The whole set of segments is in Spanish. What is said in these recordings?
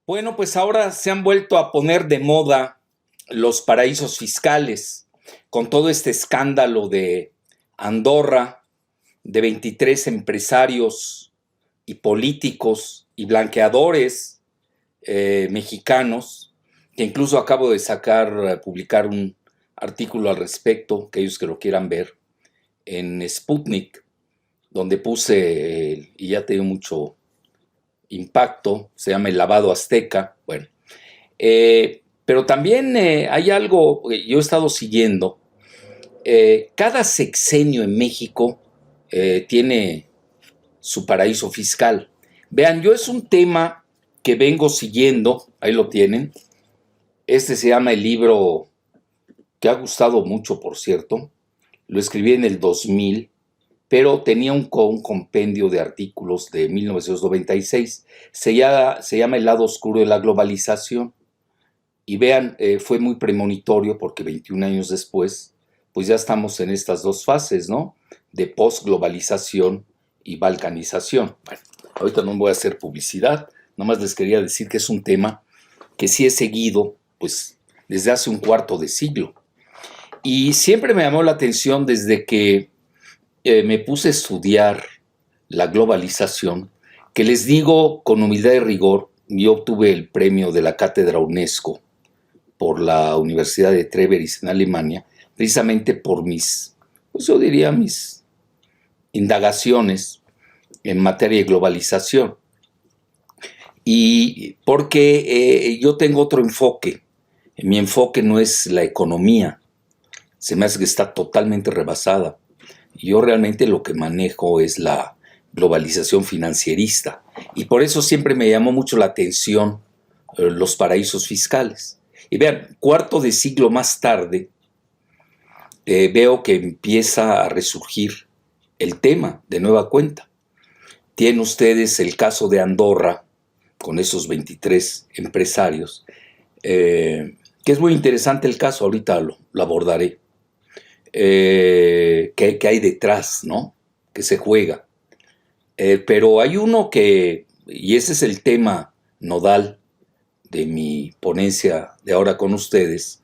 Bueno, pues ahora se han vuelto a poner de moda los paraísos fiscales, con todo este escándalo de Andorra, de 23 empresarios y políticos y blanqueadores mexicanos, que incluso acabo de publicar un artículo al respecto, aquellos que lo quieran ver, en Sputnik, donde puse, y ya tengo mucho impacto, se llama el lavado azteca. Bueno, pero también hay algo que yo he estado siguiendo. Cada sexenio en México tiene su paraíso fiscal. Vean, yo es un tema que vengo siguiendo, ahí lo tienen. Este se llama el libro, que ha gustado mucho, por cierto. Lo escribí en el 2000, pero tenía un compendio de artículos de 1996. Se llama El lado oscuro de la globalización. Y vean, fue muy premonitorio porque 21 años después, pues ya estamos en estas dos fases, ¿no? De postglobalización y balcanización. Bueno, ahorita no voy a hacer publicidad, nomás les quería decir que es un tema que sí he seguido, pues, desde hace un cuarto de siglo. Y siempre me llamó la atención desde que me puse a estudiar la globalización, que les digo con humildad y rigor, yo obtuve el premio de la cátedra UNESCO por la Universidad de Treveris en Alemania, precisamente por pues yo diría mis indagaciones en materia de globalización. Y porque yo tengo otro enfoque. Mi enfoque no es la economía, se me hace que está totalmente rebasada. Yo realmente lo que manejo es la globalización financierista. Y por eso siempre me llamó mucho la atención los paraísos fiscales. Y vean, cuarto de siglo más tarde, veo que empieza a resurgir el tema de nueva cuenta. Tienen ustedes el caso de Andorra, con esos 23 empresarios, que es muy interesante el caso, ahorita lo abordaré. Que hay detrás, ¿no? Que se juega. Pero hay uno y ese es el tema nodal de mi ponencia de ahora con ustedes,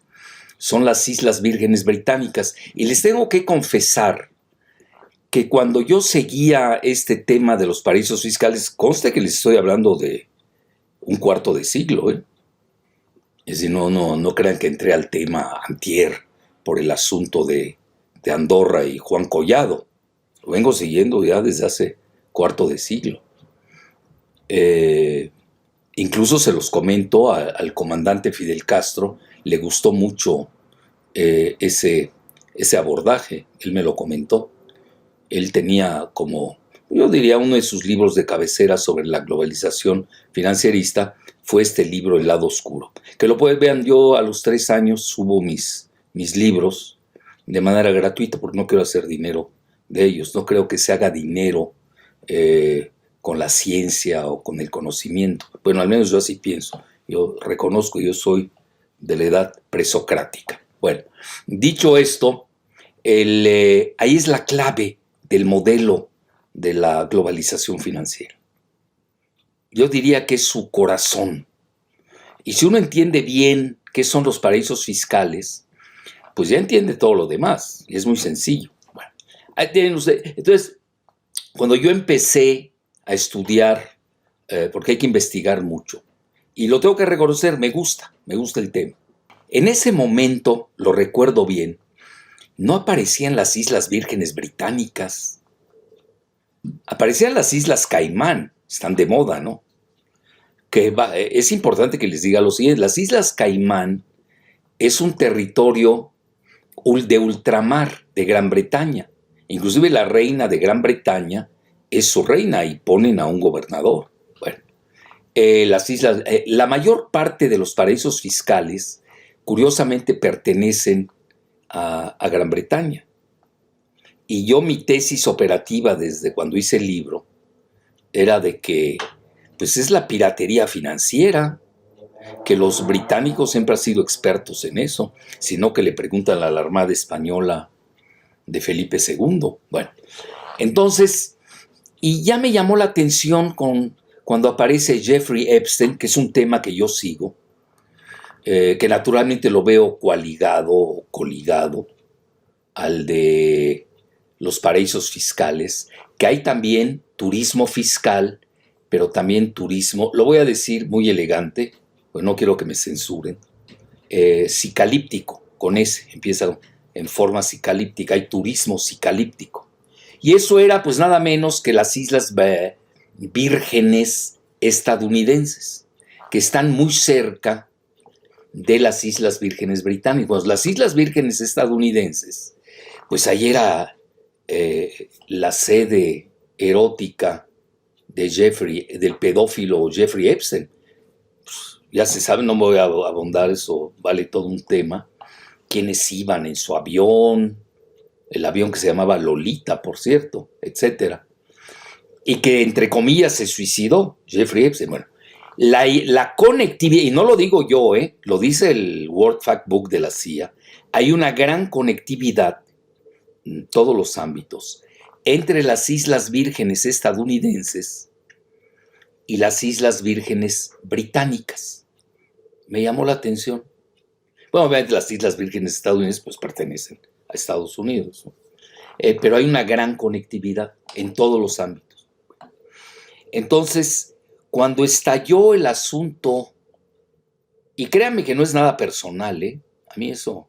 son las Islas Vírgenes Británicas. Y les tengo que confesar que cuando yo seguía este tema de los paraísos fiscales, conste que les estoy hablando de un cuarto de siglo, ¿eh? Es decir, no crean que entré al tema antier por el asunto de Andorra y Juan Collado. Lo vengo siguiendo ya desde hace cuarto de siglo. Incluso se los comento al comandante Fidel Castro, le gustó mucho ese abordaje, él me lo comentó. Él tenía como, yo diría, uno de sus libros de cabecera sobre la globalización financierista fue este libro, El lado oscuro. Que lo pueden ver, yo a los 3 años subo mis libros de manera gratuita porque no quiero hacer dinero de ellos. No creo que se haga dinero con la ciencia o con el conocimiento. Bueno, al menos yo así pienso. Yo reconozco, yo soy de la edad presocrática. Bueno, dicho esto, ahí es la clave del modelo de la globalización financiera. Yo diría que es su corazón. Y si uno entiende bien qué son los paraísos fiscales, pues ya entiende todo lo demás. Y es muy sencillo. Bueno, ahí tienen ustedes. Entonces, cuando yo empecé a estudiar, porque hay que investigar mucho, y lo tengo que reconocer, me gusta el tema. En ese momento, lo recuerdo bien, no aparecían las Islas Vírgenes Británicas. Aparecían las Islas Caimán, están de moda, ¿no? Es importante que les diga lo siguiente, las Islas Caimán es un territorio de ultramar de Gran Bretaña. Inclusive la reina de Gran Bretaña es su reina y ponen a un gobernador. Bueno, las islas, la mayor parte de los paraísos fiscales, curiosamente, pertenecen a Gran Bretaña. Y yo mi tesis operativa desde cuando hice el libro era de que pues es la piratería financiera, que los británicos siempre han sido expertos en eso, sino que le preguntan a la Armada Española de Felipe II. Bueno, entonces, y ya me llamó la atención cuando aparece Jeffrey Epstein, que es un tema que yo sigo, que naturalmente lo veo coaligado o coligado al de los paraísos fiscales, que hay también turismo fiscal, pero también turismo, lo voy a decir muy elegante, pues no quiero que me censuren, cicalíptico, con ese, empieza en forma cicalíptica, hay turismo cicalíptico. Y eso era pues nada menos que las Islas Vírgenes estadounidenses, que están muy cerca de las Islas Vírgenes británicas. Las Islas Vírgenes estadounidenses, pues ahí era la sede erótica de del pedófilo Jeffrey Epstein. Pues, ya se sabe, no me voy a abundar, eso vale todo un tema. Quienes iban en su avión, el avión que se llamaba Lolita, por cierto, etcétera, y que entre comillas se suicidó Jeffrey Epstein. Bueno, la conectividad, y no lo digo yo, lo dice el World Factbook de la CIA, hay una gran conectividad en todos los ámbitos entre las Islas Vírgenes estadounidenses y las Islas Vírgenes británicas. Me llamó la atención. Bueno, obviamente las Islas Vírgenes estadounidenses pues pertenecen a Estados Unidos, ¿no? Pero hay una gran conectividad en todos los ámbitos. Entonces, cuando estalló el asunto, y créanme que no es nada personal, a mí eso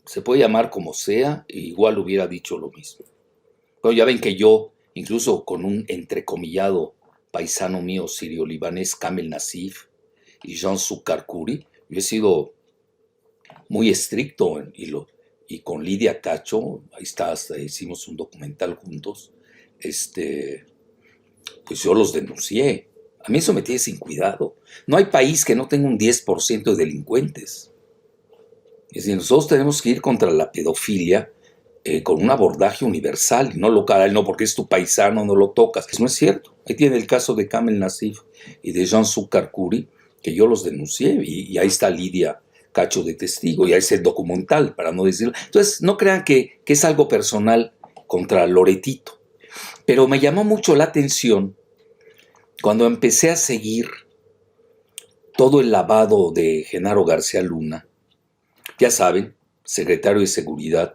se puede llamar como sea, e igual hubiera dicho lo mismo. Pero ya ven que yo, incluso con un entrecomillado paisano mío sirio-libanés, Kamel Nassif, y Jean Sukarkuri, yo he sido muy estricto y con Lidia Cacho, ahí está, hasta hicimos un documental juntos, pues yo los denuncié. A mí eso me tiene sin cuidado. No hay país que no tenga un 10% de delincuentes. Es decir, nosotros tenemos que ir contra la pedofilia con un abordaje universal, y no local, no porque es tu paisano, no lo tocas. Eso no es cierto. Ahí tiene el caso de Kamel Nassif y de Jean Sukarkuri, que yo los denuncié, y ahí está Lidia Cacho de testigo, y ahí es el documental, para no decirlo. Entonces, no crean que es algo personal contra Loretito. Pero me llamó mucho la atención cuando empecé a seguir todo el lavado de Genaro García Luna. Ya saben, secretario de Seguridad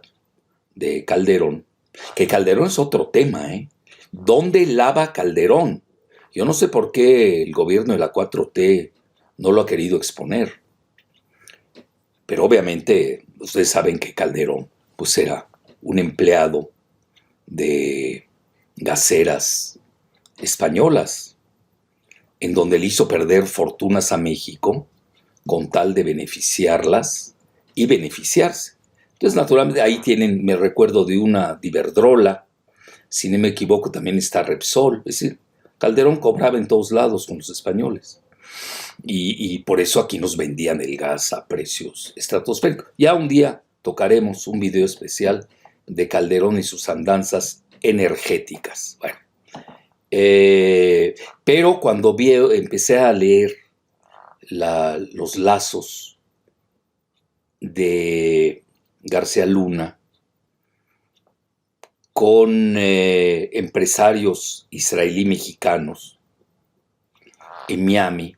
de Calderón, que Calderón es otro tema, ¿Dónde lava Calderón? Yo no sé por qué el gobierno de la 4T no lo ha querido exponer. Pero obviamente ustedes saben que Calderón pues era un empleado de gaseras españolas, en donde le hizo perder fortunas a México con tal de beneficiarlas y beneficiarse. Entonces, naturalmente, ahí tienen, me recuerdo de una de Iberdrola, si no me equivoco, también está Repsol. Es decir, Calderón cobraba en todos lados con los españoles. Y por eso aquí nos vendían el gas a precios estratosféricos. Ya un día tocaremos un video especial de Calderón y sus andanzas energéticas. Bueno, pero cuando empecé a leer los lazos de García Luna con empresarios israelí-mexicanos en Miami,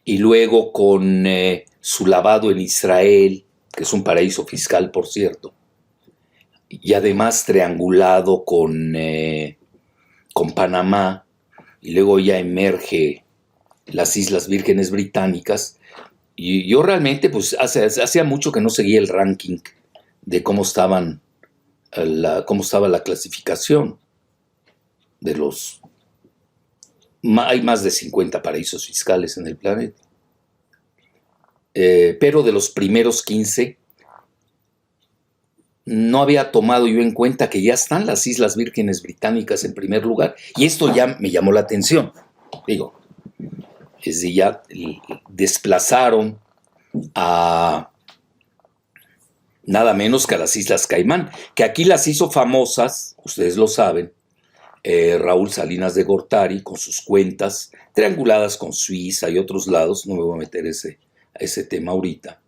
y luego con su lavado en Israel, que es un paraíso fiscal, por cierto, y además triangulado con Panamá, y luego ya emerge las Islas Vírgenes Británicas, y yo realmente, pues, hacía mucho que no seguía el ranking de cómo estaba la clasificación de los... Hay más de 50 paraísos fiscales en el planeta. Pero de los primeros 15, no había tomado yo en cuenta que ya están las Islas Vírgenes Británicas en primer lugar. Y esto ya me llamó la atención. Digo, es decir, ya desplazaron a nada menos que a las Islas Caimán, que aquí las hizo famosas, ustedes lo saben, Raúl Salinas de Gortari, con sus cuentas trianguladas con Suiza y otros lados. No me voy a meter a ese tema ahorita.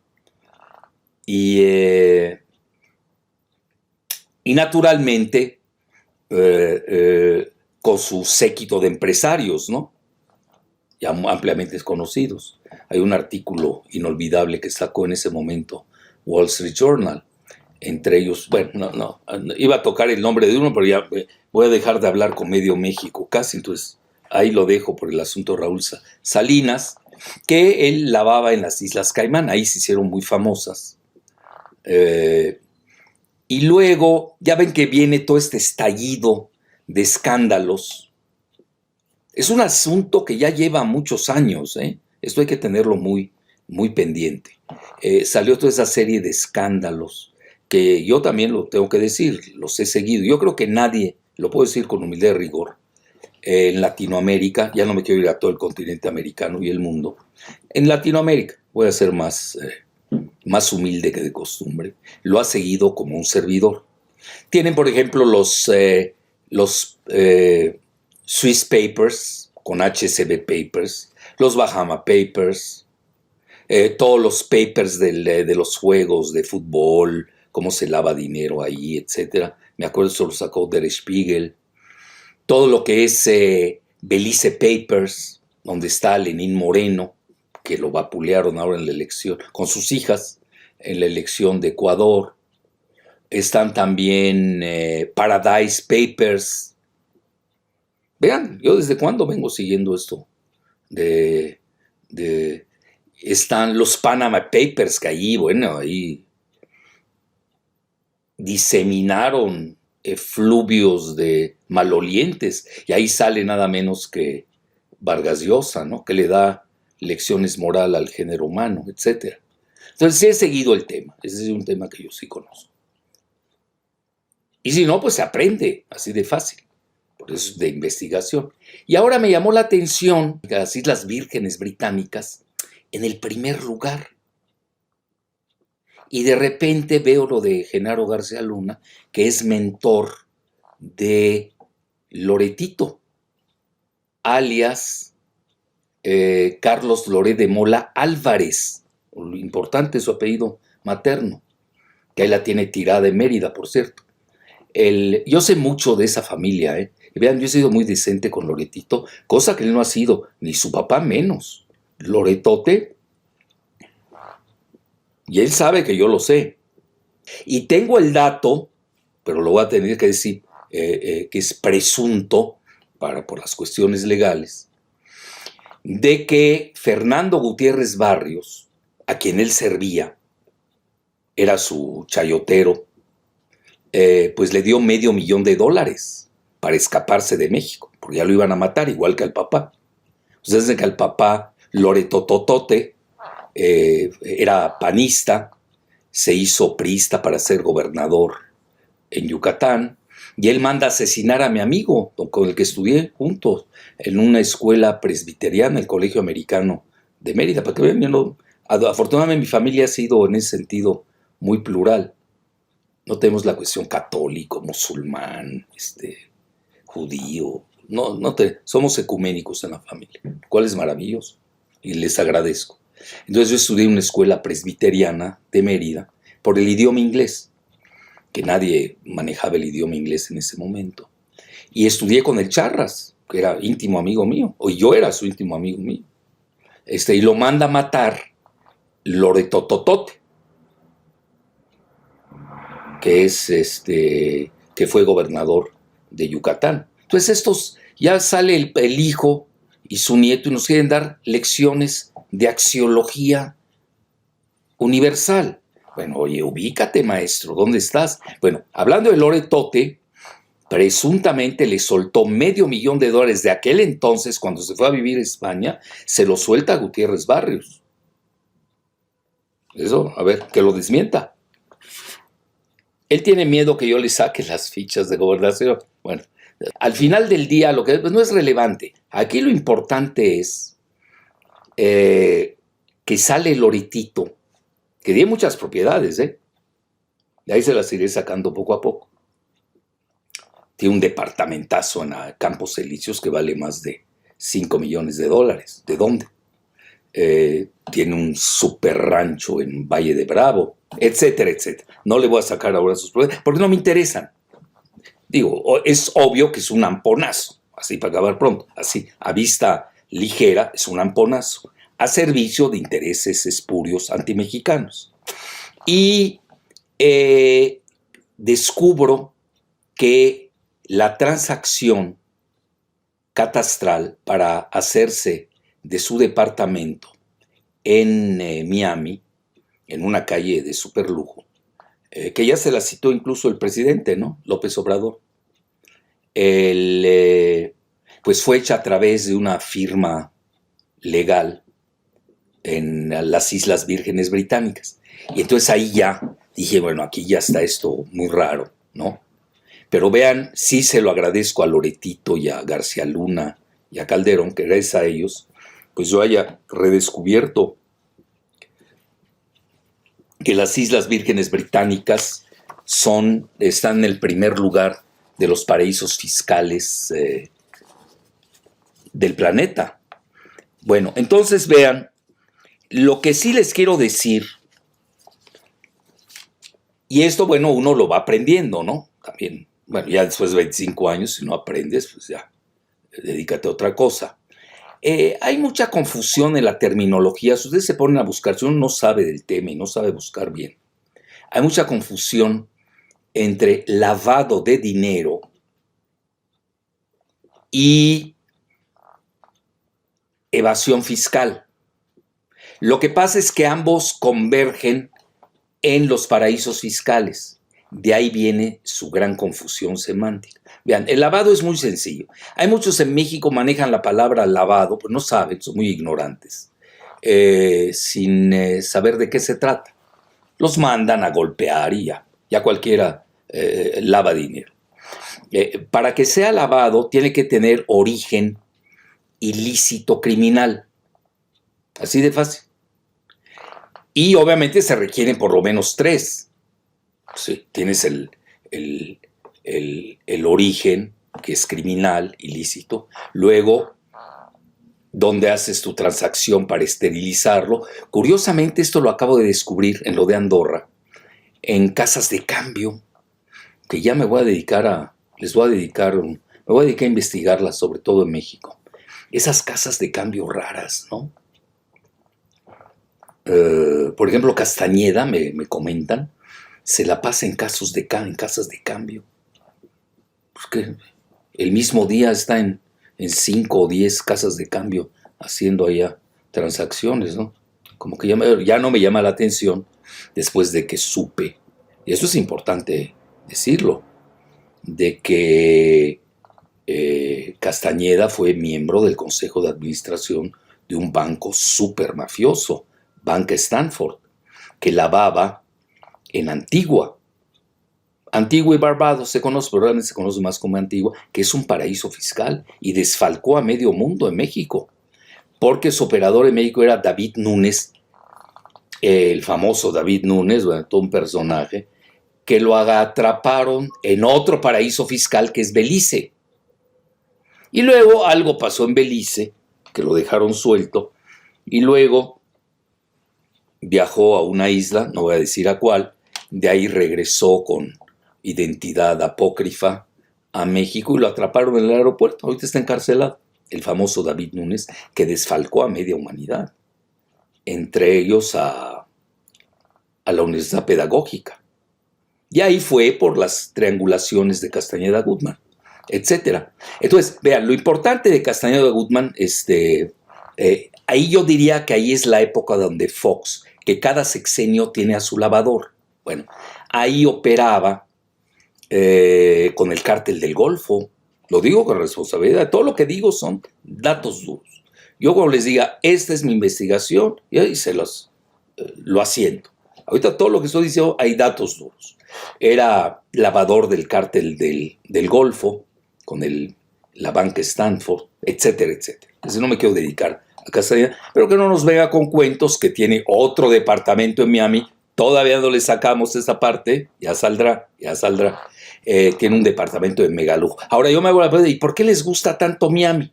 Y naturalmente con su séquito de empresarios, ¿no? Ya ampliamente conocidos. Hay un artículo inolvidable que sacó en ese momento Wall Street Journal. Entre ellos, bueno, no, iba a tocar el nombre de uno, pero ya voy a dejar de hablar con medio México casi, entonces ahí lo dejo por el asunto Raúl Salinas, que él lavaba en las Islas Caimán, ahí se hicieron muy famosas. Y luego, ya ven que viene todo este estallido de escándalos. Es un asunto que ya lleva muchos años, ¿eh? Esto hay que tenerlo muy, muy pendiente. Salió toda esa serie de escándalos que yo también lo tengo que decir, los he seguido. Yo creo que nadie, lo puedo decir con humildad y rigor, en Latinoamérica, ya no me quiero ir a todo el continente americano y el mundo, en Latinoamérica, voy a ser más humilde que de costumbre, lo ha seguido como un servidor. Tienen, por ejemplo, los Swiss Papers, con HSB Papers, los Bahama Papers, todos los papers de los juegos de fútbol, cómo se lava dinero ahí, etcétera. Me acuerdo, eso lo sacó Der Spiegel. Todo lo que es Belice Papers, donde está Lenín Moreno, que lo vapulearon ahora en la elección, con sus hijas, en la elección de Ecuador. Están también Paradise Papers. Vean, yo desde cuándo vengo siguiendo esto. Están los Panama Papers, que ahí diseminaron efluvios de malolientes, y ahí sale nada menos que Vargas Llosa, ¿no? Que le da lecciones moral al género humano, etc. Entonces sí he seguido el tema, ese es un tema que yo sí conozco. Y si no, pues se aprende, así de fácil, por eso es de investigación. Y ahora me llamó la atención que las Islas Vírgenes Británicas, en el primer lugar. Y de repente veo lo de Genaro García Luna, que es mentor de Loretito, alias Carlos Loret de Mola Álvarez. Lo importante es su apellido materno, que ahí la tiene tirada en Mérida, por cierto. Yo sé mucho de esa familia, ¿eh? Y vean, yo he sido muy decente con Loretito, cosa que él no ha sido, ni su papá menos. Loretote, y él sabe que yo lo sé. Y tengo el dato, pero lo voy a tener que decir, que es presunto por las cuestiones legales, de que Fernando Gutiérrez Barrios, a quien él servía, era su chayotero, pues le dio $500,000 para escaparse de México, porque ya lo iban a matar, igual que al papá. Ustedes saben que al papá Loretototote era panista, se hizo priista para ser gobernador en Yucatán, y él manda a asesinar a mi amigo, con el que estudié juntos, en una escuela presbiteriana, el Colegio Americano de Mérida, para que vean, afortunadamente mi familia ha sido en ese sentido muy plural. No tenemos la cuestión católico, musulmán, judío, somos ecuménicos en la familia, lo cual es maravilloso, y les agradezco. Entonces yo estudié en una escuela presbiteriana de Mérida por el idioma inglés, que nadie manejaba el idioma inglés en ese momento. Y estudié con el Charras, que era íntimo amigo mío, o yo era su íntimo amigo mío. Y lo manda a matar Loretototote, que es que fue gobernador de Yucatán. Entonces ya sale el hijo y su nieto y nos quieren dar lecciones de axiología universal. Bueno, oye, ubícate, maestro, ¿dónde estás? Bueno, hablando de Loretote, presuntamente le soltó $500,000 de aquel entonces, cuando se fue a vivir a España, se lo suelta a Gutiérrez Barrios. Eso, a ver, que lo desmienta. Él tiene miedo que yo le saque las fichas de gobernación. Bueno, al final del día, lo que no es relevante. Aquí lo importante es que sale Loretito, que tiene muchas propiedades, ¿eh? Y ahí se las iré sacando poco a poco. Tiene un departamentazo en Campos Elíseos que vale más de $5 millones. ¿De dónde? Tiene un super rancho en Valle de Bravo, etcétera, etcétera. No le voy a sacar ahora sus propiedades porque no me interesan. Digo, es obvio que es un amponazo, así para acabar pronto, así, a vista ligera, es un amponazo, a servicio de intereses espurios antimexicanos. Y descubro que la transacción catastral para hacerse de su departamento en Miami, en una calle de superlujo, que ya se la citó incluso el presidente, ¿no? López Obrador, pues fue hecha a través de una firma legal en las Islas Vírgenes Británicas. Y entonces ahí ya dije, bueno, aquí ya está esto muy raro, ¿no? Pero vean, sí se lo agradezco a Loretito y a García Luna y a Calderón, que gracias a ellos, pues yo haya redescubierto que las Islas Vírgenes Británicas están en el primer lugar de los paraísos fiscales del planeta. Bueno, entonces vean, lo que sí les quiero decir, y esto, bueno, uno lo va aprendiendo, ¿no? También, bueno, ya después de 25 años, si no aprendes, pues ya, dedícate a otra cosa. Hay mucha confusión en la terminología. Si ustedes se ponen a buscar, si uno no sabe del tema y no sabe buscar bien, hay mucha confusión entre lavado de dinero y evasión fiscal. Lo que pasa es que ambos convergen en los paraísos fiscales. De ahí viene su gran confusión semántica. Vean, el lavado es muy sencillo. Hay muchos en México manejan la palabra lavado, pues no saben, son muy ignorantes, sin saber de qué se trata. Los mandan a golpear y ya cualquiera lava dinero. Para que sea lavado tiene que tener origen ilícito criminal. Así de fácil. Y obviamente se requieren por lo menos 3. Sí, tienes el origen, que es criminal, ilícito. Luego, ¿dónde haces tu transacción para esterilizarlo? Curiosamente, esto lo acabo de descubrir en lo de Andorra, en casas de cambio, que ya me voy a dedicar a investigarlas, sobre todo en México. Esas casas de cambio raras, ¿no? Por ejemplo, Castañeda, me comentan, se la pasa en casas de cambio. Pues que el mismo día está en 5 o 10 casas de cambio haciendo allá transacciones, ¿no? Como que ya no me llama la atención después de que supe, y eso es importante decirlo, de que Castañeda fue miembro del consejo de administración de un banco súper mafioso, Banca Stanford, que lavaba en Antigua y Barbados se conoce, pero realmente se conoce más como Antigua, que es un paraíso fiscal, y desfalcó a medio mundo en México, porque su operador en México era David Núñez, el famoso David Núñez, bueno, todo un personaje, que lo atraparon en otro paraíso fiscal que es Belice. Y luego algo pasó en Belice, que lo dejaron suelto, y luego viajó a una isla, no voy a decir a cuál, de ahí regresó con identidad apócrifa a México y lo atraparon en el aeropuerto. Ahorita está encarcelado. El famoso David Núñez, que desfalcó a media humanidad, entre ellos a la Universidad Pedagógica. Y ahí fue por las triangulaciones de Castañeda Gutmann, etc. Entonces, vean, lo importante de Castañeda Gutmann, ahí yo diría que ahí es la época donde Fox, que cada sexenio tiene a su lavador. Bueno, ahí operaba con el cártel del Golfo. Lo digo con responsabilidad. Todo lo que digo son datos duros. Yo cuando les diga, esta es mi investigación, y ahí lo asiento. Ahorita todo lo que estoy diciendo hay datos duros. Era lavador del cártel del Golfo, con la banca Stanford, etcétera, etcétera. Entonces no me quiero dedicar a Castañeda, pero que no nos venga con cuentos que tiene otro departamento en Miami. Todavía no le sacamos esa parte, ya saldrá. Tiene un departamento de megalujo. Ahora yo me hago la pregunta, ¿y por qué les gusta tanto Miami?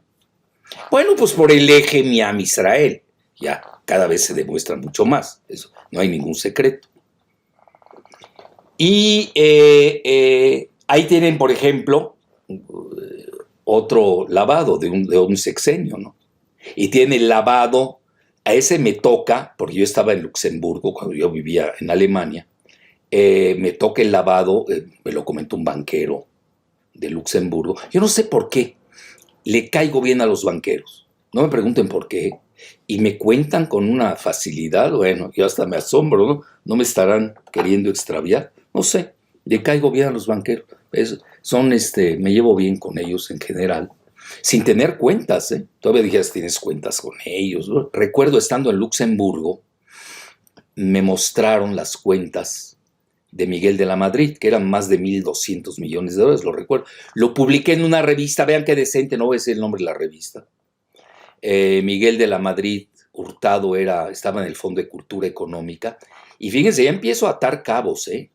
Bueno, pues por el eje Miami-Israel. Ya cada vez se demuestra mucho más. Eso no hay ningún secreto. Y ahí tienen, por ejemplo, otro lavado de un sexenio, ¿no? Y tiene el lavado, a ese me toca, porque yo estaba en Luxemburgo cuando yo vivía en Alemania, me toca el lavado, me lo comentó un banquero de Luxemburgo. Yo no sé por qué le caigo bien a los banqueros, no me pregunten por qué, y me cuentan con una facilidad, bueno, yo hasta me asombro, ¿no? No me estarán queriendo extraviar, no sé, le caigo bien a los banqueros, me llevo bien con ellos en general, sin tener cuentas, ¿eh? Todavía dijeras, tienes cuentas con ellos, ¿no? Recuerdo estando en Luxemburgo, me mostraron las cuentas de Miguel de la Madrid, que eran más de 1.200 millones de dólares, lo recuerdo. Lo publiqué en una revista, vean qué decente, no voy a decir el nombre de la revista. Miguel de la Madrid Hurtado estaba en el Fondo de Cultura Económica. Y fíjense, ya empiezo a atar cabos, ¿eh?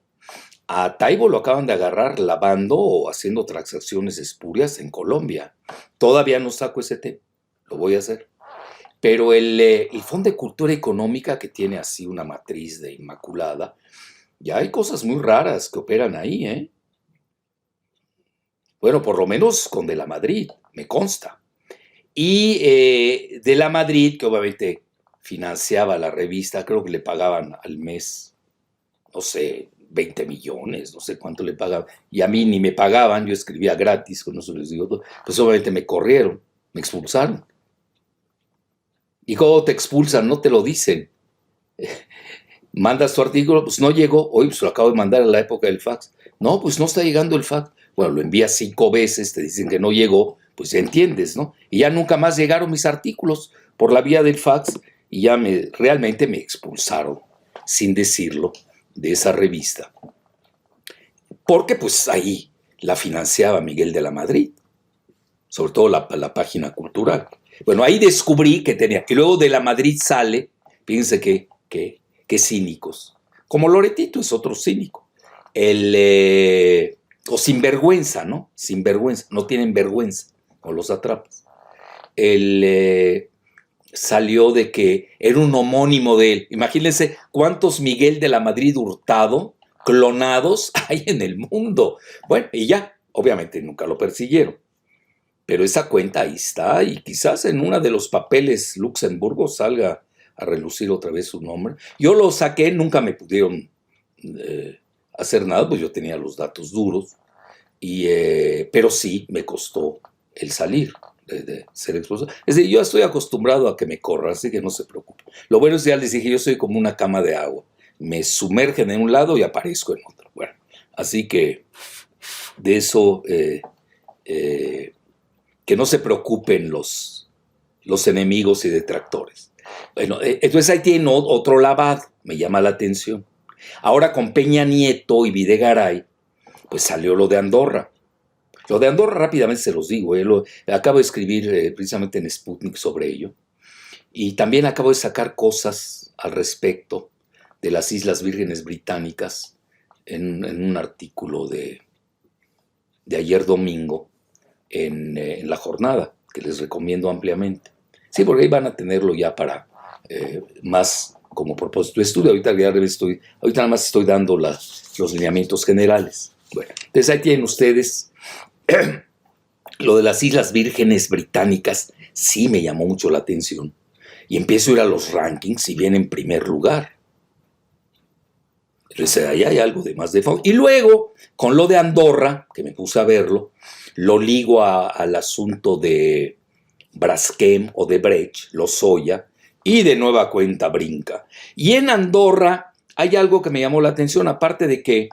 A Taibo lo acaban de agarrar lavando o haciendo transacciones espurias en Colombia. Todavía no saco ese tema, lo voy a hacer. Pero el Fondo de Cultura Económica, que tiene así una matriz de Inmaculada, ya hay cosas muy raras que operan ahí, ¿eh? Bueno, por lo menos con De la Madrid, me consta. Y De la Madrid, que obviamente financiaba la revista, creo que le pagaban al mes, no sé, 20 millones, no sé cuánto le pagaban. Y a mí ni me pagaban, yo escribía gratis, con eso les digo todo. Pues obviamente me corrieron, me expulsaron. ¿Y cómo te expulsan? No te lo dicen. Mandas tu artículo, pues no llegó, hoy pues lo acabo de mandar en la época del fax. No, pues no está llegando el fax. Bueno, lo envías 5 veces, te dicen que no llegó, pues ya entiendes, ¿no? Y ya nunca más llegaron mis artículos por la vía del fax y ya realmente me expulsaron, sin decirlo, de esa revista. Porque pues ahí la financiaba Miguel de la Madrid, sobre todo la página cultural. Bueno, ahí descubrí que tenía, que luego de la Madrid sale, fíjense que cínicos. Como Loretito es otro cínico. O sinvergüenza, ¿no? Sinvergüenza, no tienen vergüenza, o los atrapas. Salió de que era un homónimo de él. Imagínense cuántos Miguel de la Madrid Hurtado clonados hay en el mundo. Bueno, y ya, obviamente nunca lo persiguieron. Pero esa cuenta ahí está y quizás en uno de los papeles Luxemburgo salga a relucir otra vez su nombre. Yo lo saqué, nunca me pudieron hacer nada, pues yo tenía los datos duros, pero sí me costó el salir de ser expulsado. Es decir, yo estoy acostumbrado a que me corran, así que no se preocupen. Lo bueno es que ya les dije, yo soy como una cama de agua. Me sumergen en un lado y aparezco en otro. Bueno, así que de eso, que no se preocupen los enemigos y detractores. Bueno, entonces ahí tiene otro lavado, me llama la atención. Ahora con Peña Nieto y Videgaray, pues salió lo de Andorra. Lo de Andorra rápidamente se los digo, acabo de escribir precisamente en Sputnik sobre ello. Y también acabo de sacar cosas al respecto de las Islas Vírgenes Británicas en un artículo de ayer domingo en La Jornada, que les recomiendo ampliamente. Sí, porque ahí van a tenerlo ya para más como propósito de estudio. Ahorita nada más estoy dando los lineamientos generales. Bueno, entonces ahí tienen ustedes lo de las Islas Vírgenes Británicas. Sí me llamó mucho la atención. Y empiezo a ir a los rankings y viene en primer lugar. Entonces ahí hay algo de más de fondo. Y luego, con lo de Andorra, que me puse a verlo, lo ligo al asunto de Braskem o de Brecht, Lozoya, y de nueva cuenta brinca. Y en Andorra hay algo que me llamó la atención, aparte de que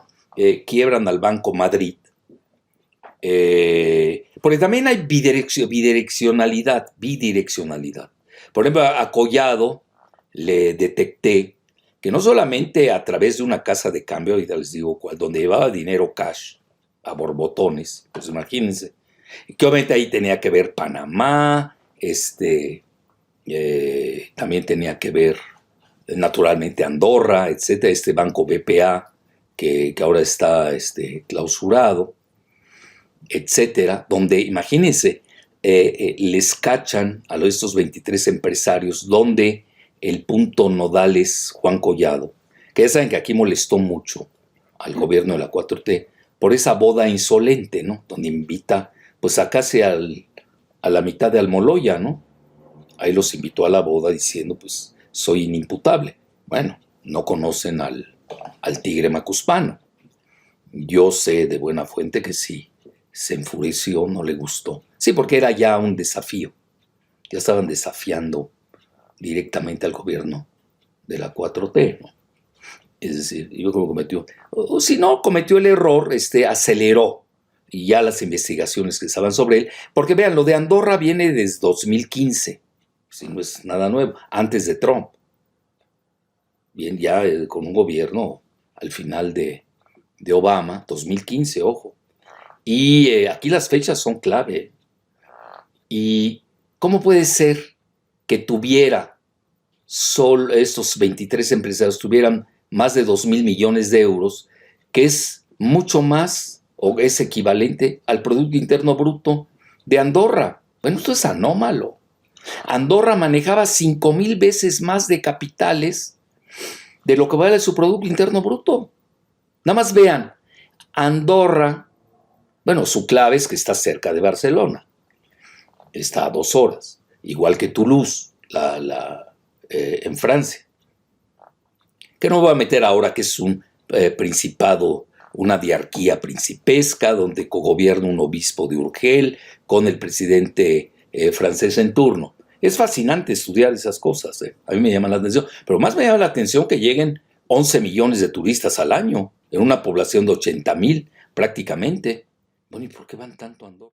quiebran al Banco Madrid, porque también hay bidireccionalidad. Por ejemplo, a Collado le detecté que no solamente a través de una casa de cambio, ahorita les digo cuál, donde llevaba dinero cash a borbotones, pues imagínense, que obviamente ahí tenía que ver Panamá, también tenía que ver naturalmente Andorra, etcétera, este banco BPA que ahora está clausurado, etcétera, donde imagínense, les cachan a estos 23 empresarios, donde el punto nodal es Juan Collado, que ya saben que aquí molestó mucho al gobierno de la 4T por esa boda insolente, ¿no? Donde invita pues casi a la mitad de Almoloya, ¿no? Ahí los invitó a la boda diciendo, pues, soy inimputable. Bueno, no conocen al tigre macuspano. Yo sé de buena fuente que sí, se enfureció, no le gustó. Sí, porque era ya un desafío. Ya estaban desafiando directamente al gobierno de la 4T, ¿no? Es decir, yo creo que cometió, o si no cometió el error, aceleró y ya las investigaciones que estaban sobre él, porque vean, lo de Andorra viene desde 2015, si no es nada nuevo, antes de Trump. Bien, ya con un gobierno al final de Obama, 2015, ojo. Y aquí las fechas son clave. ¿Y cómo puede ser que tuviera solo estos 23 empresarios tuvieran más de 2,000 millones de euros, que es mucho más o es equivalente al Producto Interno Bruto de Andorra? Bueno, esto es anómalo. Andorra manejaba 5,000 veces más de capitales de lo que vale su Producto Interno Bruto. Nada más vean, Andorra, bueno, su clave es que está cerca de Barcelona, está a 2 horas, igual que Toulouse, en Francia. Que no voy a meter ahora que es un principado, una diarquía principesca, donde cogobierna un obispo de Urgel con el presidente francés en turno. Es fascinante estudiar esas cosas, a mí me llama la atención, pero más me llama la atención que lleguen 11 millones de turistas al año, en una población de 80,000 prácticamente. Bueno, ¿y por qué van tanto a Andorra?